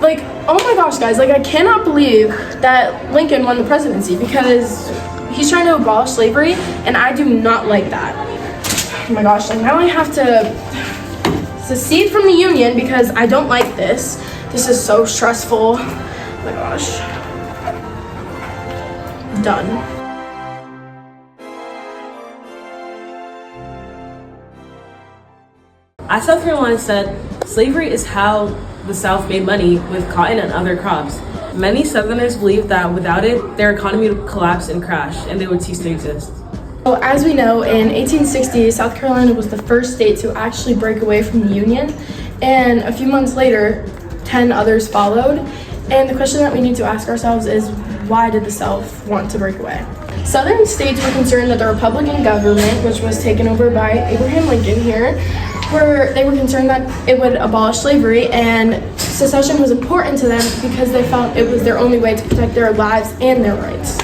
Like, oh my gosh, guys, like, I cannot believe that Lincoln won the presidency because he's trying to abolish slavery, and I do not like that. Oh my gosh, like, now I have to secede from the Union because I don't like this. This is so stressful. Oh my gosh. Done. As South Carolina said, slavery is how the South made money with cotton and other crops. Many Southerners believed that without it, their economy would collapse and crash, and they would cease to exist. So as we know, in 1860, South Carolina was the first state to actually break away from the Union, and a few months later, 10 others followed. And the question that we need to ask ourselves is, why did the South want to break away? Southern states were concerned that the Republican government, which was taken over by Abraham Lincoln here, they were concerned that it would abolish slavery, and secession was important to them because they felt it was their only way to protect their lives and their rights.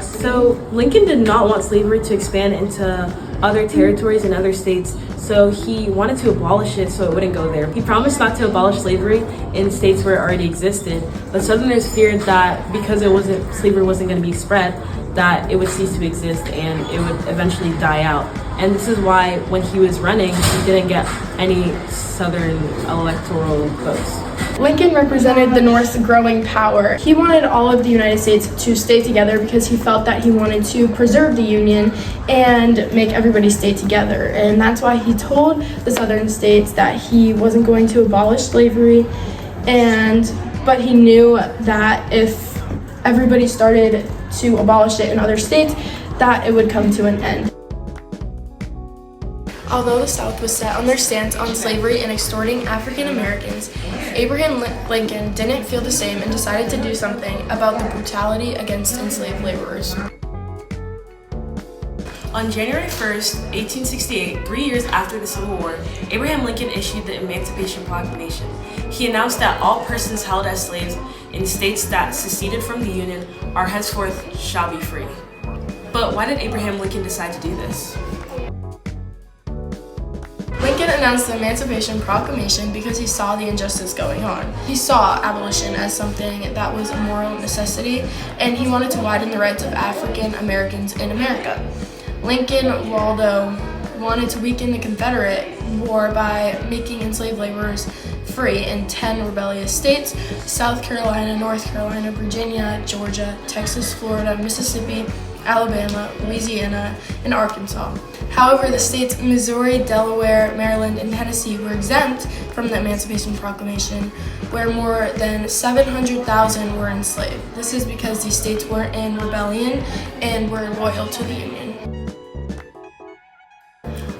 So Lincoln did not want slavery to expand into other territories and other states, so he wanted to abolish it so it wouldn't go there. He promised not to abolish slavery in states where it already existed, but Southerners feared that because slavery wasn't going to be spread, that it would cease to exist and it would eventually die out. And this is why when he was running, he didn't get any Southern electoral votes. Lincoln represented the North's growing power. He wanted all of the United States to stay together because he felt that he wanted to preserve the Union and make everybody stay together. And that's why he told the Southern states that he wasn't going to abolish slavery, but he knew that if everybody started to abolish it in other states, that it would come to an end. Although the South was set on their stance on slavery and extorting African Americans, Abraham Lincoln didn't feel the same and decided to do something about the brutality against enslaved laborers. On January 1st, 1868, 3 years after the Civil War, Abraham Lincoln issued the Emancipation Proclamation. He announced that all persons held as slaves in states that seceded from the Union are henceforth shall be free. But why did Abraham Lincoln decide to do this? Lincoln announced the Emancipation Proclamation because he saw the injustice going on. He saw abolition as something that was a moral necessity, and he wanted to widen the rights of African Americans in America. Lincoln, Waldo, wanted to weaken the Confederate war by making enslaved laborers free in 10 rebellious states: South Carolina, North Carolina, Virginia, Georgia, Texas, Florida, Mississippi, Alabama, Louisiana, and Arkansas. However, the states Missouri, Delaware, Maryland, and Tennessee were exempt from the Emancipation Proclamation, where more than 700,000 were enslaved. This is because these states weren't in rebellion and were loyal to the Union.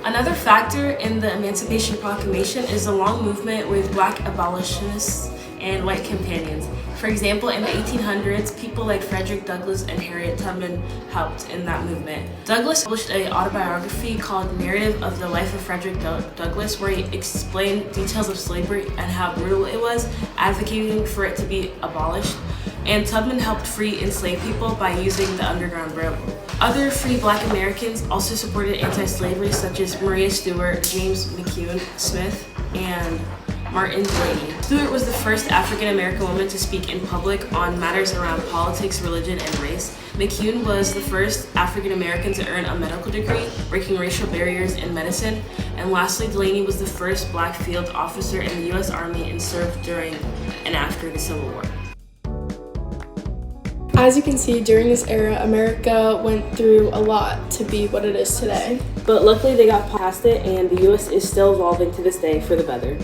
Another factor in the Emancipation Proclamation is the long movement with Black abolitionists and white companions. For example, in the 1800s, people like Frederick Douglass and Harriet Tubman helped in that movement. Douglass published an autobiography called Narrative of the Life of Frederick Douglass, where he explained details of slavery and how brutal it was, advocating for it to be abolished. And Tubman helped free enslaved people by using the Underground Railroad. Other free Black Americans also supported anti-slavery, such as Maria Stewart, James McCune Smith, and Martin Delany. Stewart was the first African-American woman to speak in public on matters around politics, religion, and race. McCune was the first African-American to earn a medical degree, breaking racial barriers in medicine. And lastly, Delany was the first Black field officer in the U.S. Army and served during and after the Civil War. As you can see, during this era, America went through a lot to be what it is today. But luckily they got past it, and the U.S. is still evolving to this day for the better.